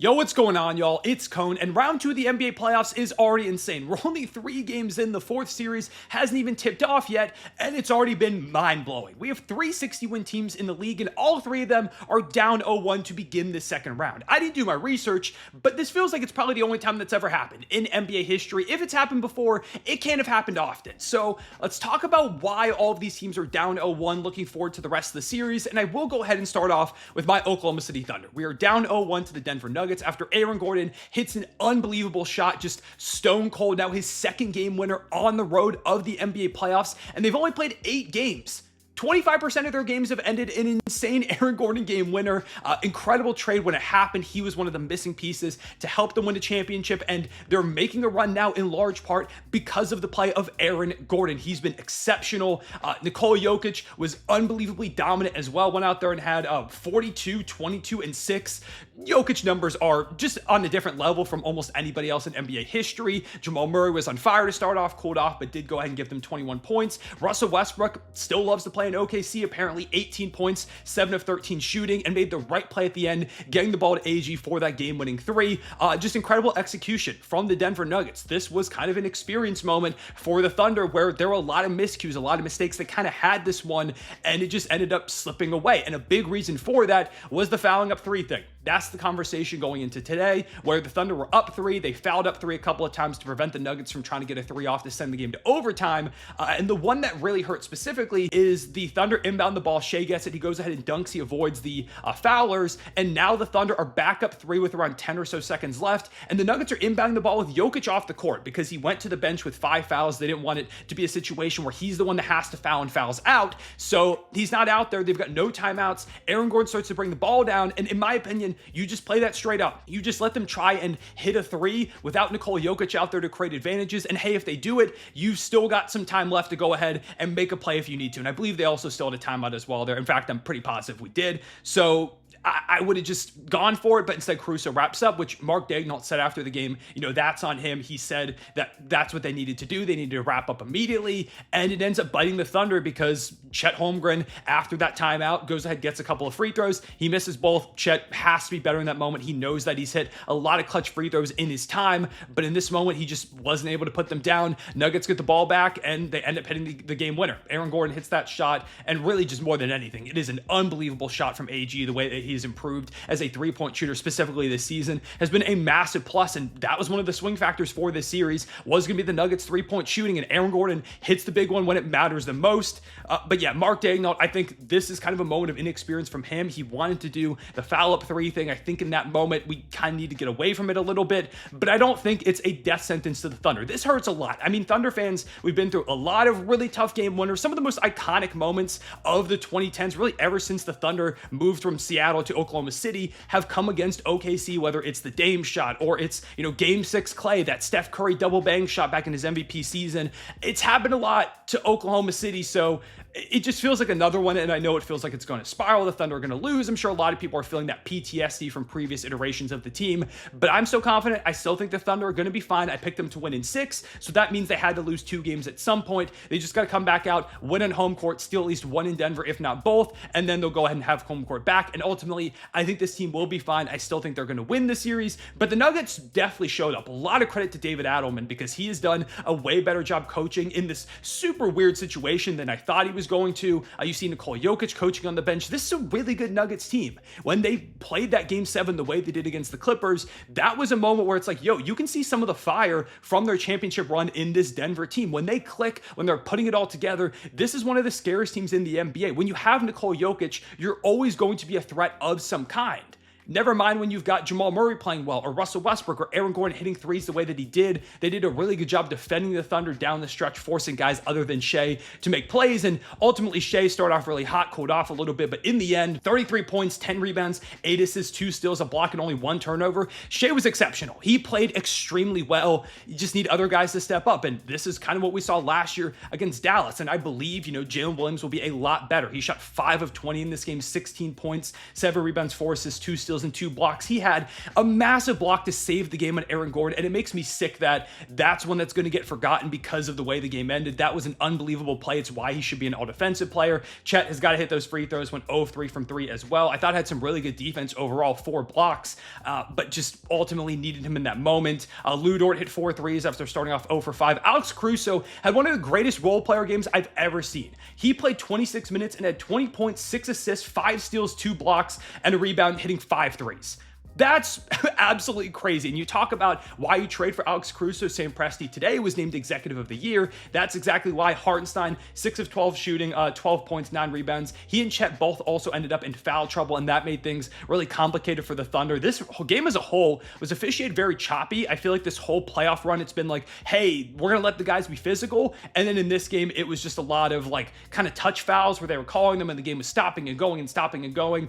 Yo, what's going on, y'all? It's Cone, and round 2 of the NBA playoffs is already insane. We're only 3 games in, the 4th series hasn't even tipped off yet, and it's already been mind-blowing. We have 3 60-win teams in the league, and all 3 of them are down 0-1 to begin the second round. I didn't do my research, but this feels like it's probably the only time that's ever happened in NBA history. If it's happened before, it can't have happened often. So let's talk about why all of these teams are down 0-1, looking forward to the rest of the series, and I will go ahead and start off with my Oklahoma City Thunder. We are down 0-1 to the Denver Nuggets after Aaron Gordon hits an unbelievable shot, just stone cold. Now his second game winner on the road of the NBA playoffs, and they've only played 8 games. 25% of their games have ended in an insane Aaron Gordon game winner. Incredible trade when it happened. He was one of the missing pieces to help them win a championship, and they're making a run now in large part because of the play of Aaron Gordon. He's been exceptional. Nikola Jokic was unbelievably dominant as well. Went out there and had 42, 22, and 6. Jokic numbers are just on a different level from almost anybody else in NBA history. Jamal Murray was on fire to start off, cooled off, but did go ahead and give them 21 points. Russell Westbrook still loves to play in OKC, apparently 18 points, 7 of 13 shooting, and made the right play at the end, getting the ball to AG for that game-winning 3. Just incredible execution from the Denver Nuggets. This was kind of an experience moment for the Thunder where there were a lot of miscues, a lot of mistakes that kind of had this one, and it just ended up slipping away. And a big reason for that was the fouling up 3 thing. That's the conversation going into today, where the Thunder were up 3. They fouled up 3 a couple of times to prevent the Nuggets from trying to get a 3 off to send the game to overtime. And the one that really hurt specifically is the Thunder inbound the ball. Shai gets it. He goes ahead and dunks. He avoids the foulers. And now the Thunder are back up 3 with around 10 or so seconds left. And the Nuggets are inbounding the ball with Jokic off the court because he went to the bench with 5 fouls. They didn't want it to be a situation where he's the one that has to foul and fouls out. So he's not out there. They've got no timeouts. Aaron Gordon starts to bring the ball down. And in my opinion, you just play that straight up. You just let them try and hit a 3 without Nikola Jokic out there to create advantages. And hey, if they do it, you've still got some time left to go ahead and make a play if you need to. And I believe they also still had a timeout as well there. In fact, I'm pretty positive we did. So I would have just gone for it, but instead Caruso wraps up, which Mark Daigneault said after the game, that's on him. He said that that's what they needed to do. They needed to wrap up immediately, and it ends up biting the Thunder because Chet Holmgren, after that timeout, goes ahead, gets a couple of free throws. He misses both. Chet has to be better in that moment. He knows that he's hit a lot of clutch free throws in his time, but in this moment, he just wasn't able to put them down. Nuggets get the ball back, and they end up hitting the game winner. Aaron Gordon hits that shot, and really just more than anything, it is an unbelievable shot from AG. The way that he's improved as a 3-point shooter specifically this season has been a massive plus, and that was one of the swing factors for this series, was going to be the Nuggets 3-point shooting, and Aaron Gordon hits the big one when it matters the most. But yeah, Mark Daigneault, I think this is kind of a moment of inexperience from him. He wanted to do the foul up 3 thing. I think in that moment we kind of need to get away from it a little bit, but I don't think it's a death sentence to the Thunder. This hurts a lot. I mean, Thunder fans, we've been through a lot of really tough game winners, some of the most iconic moments of the 2010s, really ever since the Thunder moved from Seattle to Oklahoma City, have come against OKC, whether it's the Dame shot or it's, Game 6 Clay, that Steph Curry double bang shot back in his MVP season. It's happened a lot to Oklahoma City, so it just feels like another one, and I know it feels like it's going to spiral. The Thunder are going to lose. I'm sure a lot of people are feeling that PTSD from previous iterations of the team, but I'm so confident. I still think the Thunder are going to be fine. I picked them to win in 6, so that means they had to lose 2 games at some point. They just got to come back out, win on home court, steal at least 1 in Denver, if not both, and then they'll go ahead and have home court back, and ultimately, I think this team will be fine. I still think they're going to win the series, but the Nuggets definitely showed up. A lot of credit to David Adelman because he has done a way better job coaching in this super weird situation than I thought he was going to. You see Nikola Jokic coaching on the bench. This is a really good Nuggets team. When they played that Game 7 the way they did against the Clippers, that was a moment where it's like, you can see some of the fire from their championship run in this Denver team. When they click, when they're putting it all together, this is one of the scariest teams in the NBA. When you have Nikola Jokic, you're always going to be a threat of some kind. Never mind when you've got Jamal Murray playing well, or Russell Westbrook, or Aaron Gordon hitting 3s the way that he did. They did a really good job defending the Thunder down the stretch, forcing guys other than Shai to make plays, and ultimately Shai started off really hot, cooled off a little bit, but in the end, 33 points, 10 rebounds, 8 assists, 2 steals, a block, and only 1 turnover. Shai was exceptional. He played extremely well. You just need other guys to step up, and this is kind of what we saw last year against Dallas, and I believe, Jalen Williams will be a lot better. He shot 5 of 20 in this game, 16 points, 7 rebounds, 4 assists, 2 steals, steals and 2 blocks. He had a massive block to save the game on Aaron Gordon, and it makes me sick that that's one that's going to get forgotten because of the way the game ended. That was an unbelievable play. It's why he should be an all-defensive player. Chet has got to hit those free throws, went 0 of 3 from 3 as well. I thought had some really good defense overall, 4 blocks, but just ultimately needed him in that moment. Lou Dort hit 4 threes after starting off 0 for 5. Alex Caruso had one of the greatest role player games I've ever seen. He played 26 minutes and had 20 points, 6 assists, 5 steals, 2 blocks, and a rebound, hitting 5 threes. That's absolutely crazy. And you talk about why you trade for Alex Caruso. Sam Presti today was named Executive of the Year. That's exactly why. Hartenstein, 6 of 12 shooting, 12 points, 9 rebounds. He and Chet both also ended up in foul trouble, and that made things really complicated for the Thunder. This whole game as a whole was officiated very choppy. I feel like this whole playoff run, it's been like, hey, we're going to let the guys be physical. And then in this game, it was just a lot of like kind of touch fouls where they were calling them and the game was stopping and going and stopping and going.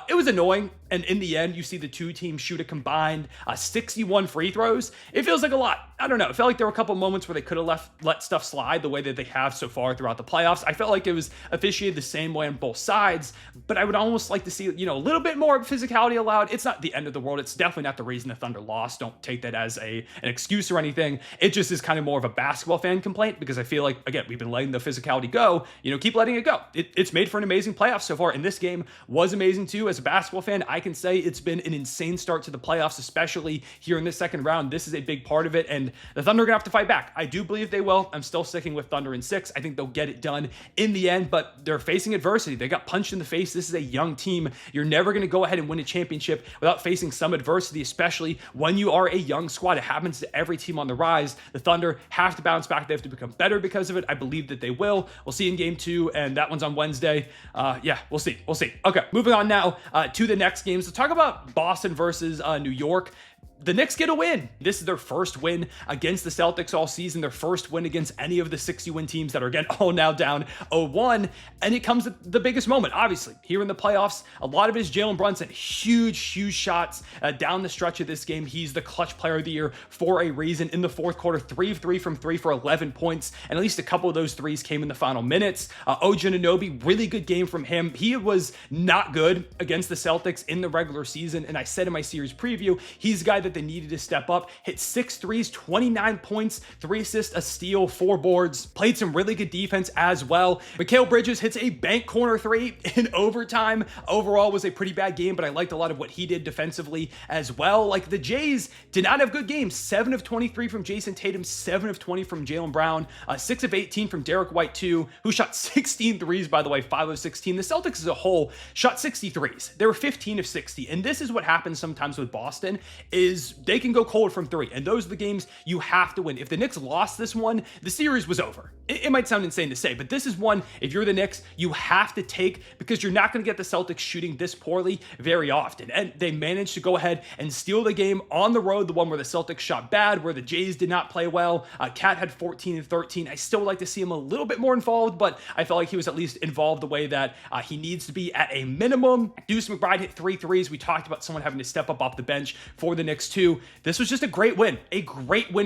It was annoying. And in the end, you see the two teams shoot a combined 61 free throws. It feels like a lot. I don't know. It felt like there were a couple moments where they could have let stuff slide the way that they have so far throughout the playoffs. I felt like it was officiated the same way on both sides, but I would almost like to see, a little bit more physicality allowed. It's not the end of the world. It's definitely not the reason the Thunder lost. Don't take that as an excuse or anything. It just is kind of more of a basketball fan complaint because I feel like, again, we've been letting the physicality go. Keep letting it go. It's made for an amazing playoff so far, and this game was amazing too. As a basketball fan, I can say it's been an insane start to the playoffs, especially here in this second round. This is a big part of it, and the Thunder are going to have to fight back. I do believe they will. I'm still sticking with Thunder in 6. I think they'll get it done in the end, but they're facing adversity. They got punched in the face. This is a young team. You're never going to go ahead and win a championship without facing some adversity, especially when you are a young squad. It happens to every team on the rise. The Thunder have to bounce back. They have to become better because of it. I believe that they will. We'll see in game 2, and that one's on Wednesday. We'll see. Okay, moving on now to the next games. Let's talk about Boston versus New York. The Knicks get a win. This is their first win against the Celtics all season, their first win against any of the 60-win teams that are, again, all now down 0-1. And it comes at the biggest moment, obviously. Here in the playoffs, a lot of it is Jalen Brunson. Huge shots down the stretch of this game. He's the clutch player of the year for a reason. In the fourth quarter, 3 of 3 from 3 for 11 points, and at least a couple of those threes came in the final minutes. OG Anunoby, really good game from him. He was not good against the Celtics in the regular season, and I said in my series preview, he's a guy that they needed to step up. Hit 6 threes, 29 points, 3 assists, a steal, 4 boards. Played some really good defense as well. Mikal Bridges hits a bank corner 3 in overtime. Overall was a pretty bad game, but I liked a lot of what he did defensively as well. Like, the Jays did not have good games. 7 of 23 from Jayson Tatum, 7 of 20 from Jaylen Brown, 6 of 18 from Derek White too, who shot 16 threes, by the way, 5 of 16. The Celtics as a whole shot 60 threes. They were 15 of 60. And this is what happens sometimes with Boston, is they can go cold from 3, and those are the games you have to win. If the Knicks lost this one, the series was over. It might sound insane to say, but this is one, if you're the Knicks, you have to take, because you're not going to get the Celtics shooting this poorly very often. And they managed to go ahead and steal the game on the road, the one where the Celtics shot bad, where the Jays did not play well. Cat had 14 and 13. I still like to see him a little bit more involved, but I felt like he was at least involved the way that he needs to be at a minimum. Deuce McBride hit 3 threes. We talked about someone having to step up off the bench for the Knicks too. This was just a great win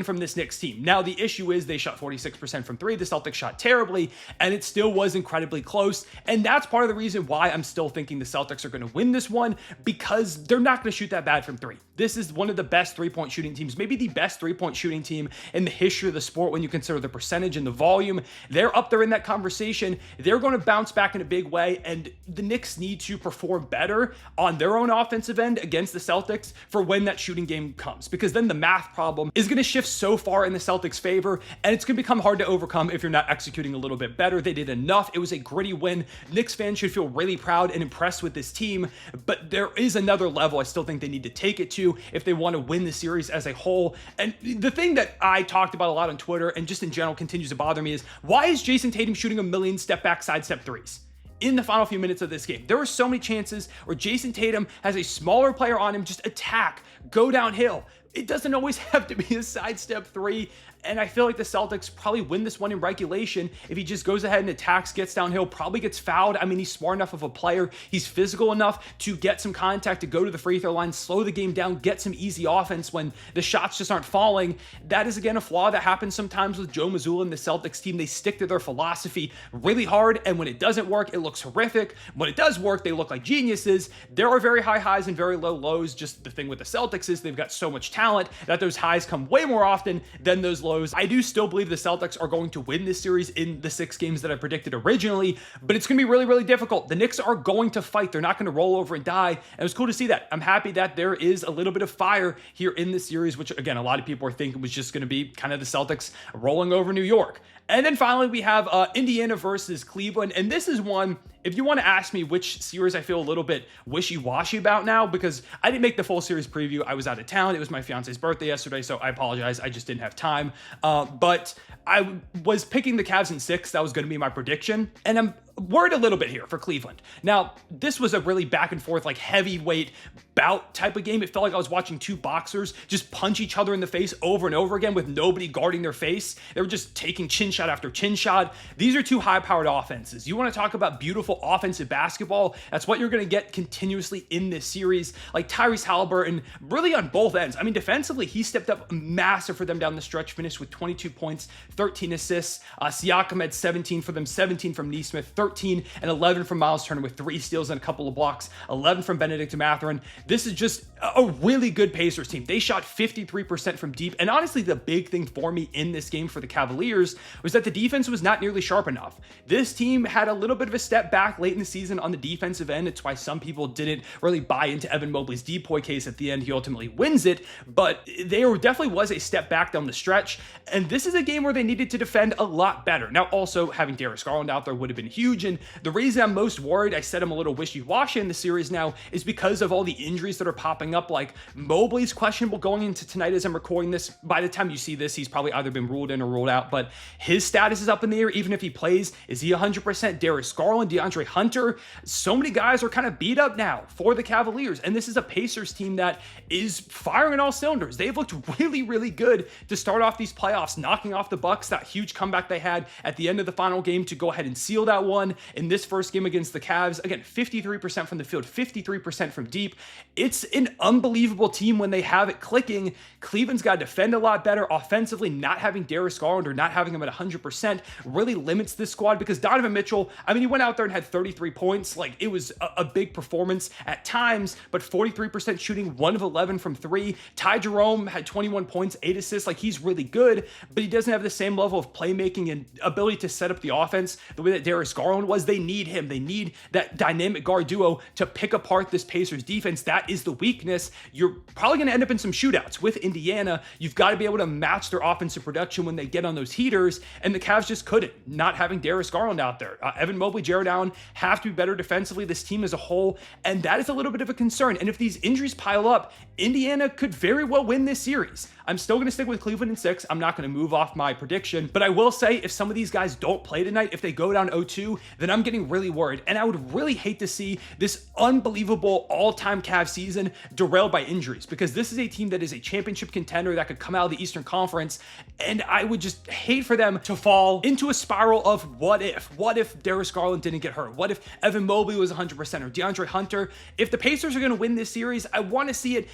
from this Knicks team. Now, the issue is they shot 46% from 3. The Celtics shot terribly, and it still was incredibly close. And that's part of the reason why I'm still thinking the Celtics are going to win this one, because they're not going to shoot that bad from 3. This is one of the best 3-point shooting teams, maybe the best 3-point shooting team in the history of the sport when you consider the percentage and the volume. They're up there in that conversation. They're going to bounce back in a big way, and the Knicks need to perform better on their own offensive end against the Celtics for when that shooting game comes, because then the math problem is going to shift so far in the Celtics' favor, and it's going to become hard to overcome if you're not executing a little bit better. They did enough. It was a gritty win. Knicks fans should feel really proud and impressed with this team, but there is another level I still think they need to take it to if they want to win the series as a whole. And the thing that I talked about a lot on Twitter and just in general continues to bother me is, why is Jayson Tatum shooting a million step back, sidestep threes in the final few minutes of this game? There were so many chances where Jayson Tatum has a smaller player on him, just attack, go downhill. it doesn't always have to be a sidestep three. And I feel like the Celtics probably win this one in regulation if he just goes ahead and attacks, gets downhill, probably gets fouled. I mean, he's smart enough of a player. He's physical enough to get some contact, to go to the free throw line, slow the game down, get some easy offense when the shots just aren't falling. That is, again, a flaw that happens sometimes with Joe Mazzulla and the Celtics team. They stick to their philosophy really hard, and when it doesn't work, it looks horrific. When it does work, they look like geniuses. There are very high highs and very low lows. Just the thing with the Celtics is they've got so much talent that those highs come way more often than those lows. I do still believe the Celtics are going to win this series in the 6 games that I predicted originally, but it's going to be really, really difficult. The Knicks are going to fight. They're not going to roll over and die. And it was cool to see that. I'm happy that there is a little bit of fire here in this series, which, again, a lot of people are thinking was just going to be kind of the Celtics rolling over New York. And then finally, we have Indiana versus Cleveland. And this is one, if you want to ask me which series I feel a little bit wishy-washy about now, because I didn't make the full series preview. I was out of town. It was my fiance's birthday yesterday, so I apologize. I just didn't have time. But I was picking the Cavs in 6. That was going to be my prediction. And I'm worried a little bit here for Cleveland. Now, this was a really back and forth, like heavyweight bout type of game. It felt like I was watching 2 boxers just punch each other in the face over and over again with nobody guarding their face. They were just taking chin shot after chin shot. These are 2 high-powered offenses. You want to talk about beautiful offensive basketball? That's what you're going to get continuously in this series. Like Tyrese Haliburton, really on both ends. I mean, defensively, he stepped up massive for them down the stretch, finished with 22 points, 13 assists. Siakam had 17 for them, 17 from Nesmith, 13 and 11 from Miles Turner with 3 steals and a couple of blocks, 11 from Benedict Mathurin. This is just a really good Pacers team. They shot 53% from deep. And honestly, the big thing for me in this game for the Cavaliers was that the defense was not nearly sharp enough. This team had a little bit of a step back late in the season on the defensive end. It's why some people didn't really buy into Evan Mobley's depoy case at the end. He ultimately wins it, but there definitely was a step back down the stretch. And this is a game where they needed to defend a lot better. Now, also having Darius Garland out there would have been huge. And the reason I'm most worried, I said I'm a little wishy-washy in the series now, is because of all the injuries that are popping up. Like Mobley's questionable going into tonight as I'm recording this. By the time you see this, he's probably either been ruled in or ruled out, but his status is up in the air. Even if he plays, is he 100%? Darius Garland, DeAndre Hunter, so many guys are kind of beat up now for the Cavaliers. And this is a Pacers team that is firing on all cylinders. They've looked really, really good to start off these playoffs, knocking off the Bucks, that huge comeback they had at the end of the final game to go ahead and seal that one. In this first game against the Cavs, again, 53% from the field, 53% from deep. It's an unbelievable team when they have it clicking. Cleveland's got to defend a lot better offensively. Not having Darius Garland or not having him at 100% really limits this squad, because Donovan Mitchell, I mean, he went out there and had 33 points. Like, it was a big performance at times, but 43% shooting, 1 of 11 from 3. Ty Jerome had 21 points, 8 assists. Like, he's really good, but he doesn't have the same level of playmaking and ability to set up the offense the way that Darius Garland was. They need him. They need that dynamic guard duo to pick apart this Pacers defense. That is the weakness. You're probably going to end up in some shootouts with Indiana. You've got to be able to match their offensive production when they get on those heaters, and the Cavs just couldn't, not having Darius Garland out there. Evan Mobley, Jared Allen have to be better defensively, this team as a whole, and that is a little bit of a concern. And if these injuries pile up, Indiana could very well win this series. I'm still going to stick with Cleveland in 6. I'm not going to move off my prediction, but I will say if some of these guys don't play tonight, if they go down 0-2, then I'm getting really worried. And I would really hate to see this unbelievable all-time Cavs season derailed by injuries, because this is a team that is a championship contender that could come out of the Eastern Conference, and I would just hate for them to fall into a spiral of what if? What if Darius Garland didn't get hurt? What if Evan Mobley was 100% or DeAndre Hunter? If the Pacers are going to win this series, I want to see it,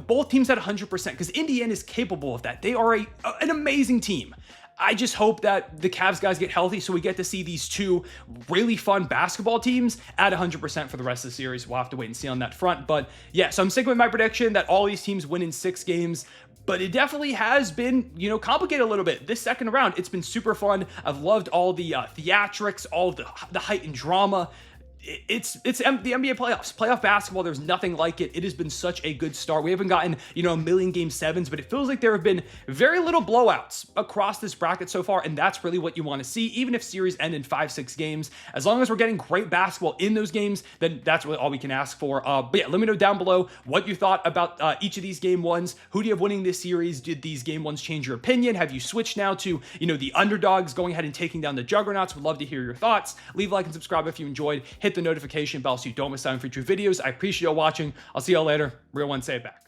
both teams at 100%, because Indiana is capable of that. They are an amazing team. I just hope that the Cavs guys get healthy so we get to see these 2 really fun basketball teams at 100% for the rest of the series. We'll have to wait and see on that front. But yeah, so I'm sticking with my prediction that all these teams win in 6 games. But it definitely has been, complicated a little bit. This second round, it's been super fun. I've loved all the theatrics, all the heightened drama. It's the NBA playoffs, playoff basketball. There's nothing like it. It has been such a good start. We haven't gotten, a million game 7s, but it feels like there have been very little blowouts across this bracket so far. And that's really what you want to see. Even if series end in 5-6 games, as long as we're getting great basketball in those games, then that's really all we can ask for. But yeah, let me know down below what you thought about each of these game 1s. Who do you have winning this series? Did these game 1s change your opinion? Have you switched now to, the underdogs going ahead and taking down the juggernauts? Would love to hear your thoughts. Leave a like and subscribe if you enjoyed. Hit the notification bell so you don't miss out on future videos. I appreciate y'all watching. I'll see y'all later. Real one, say it back.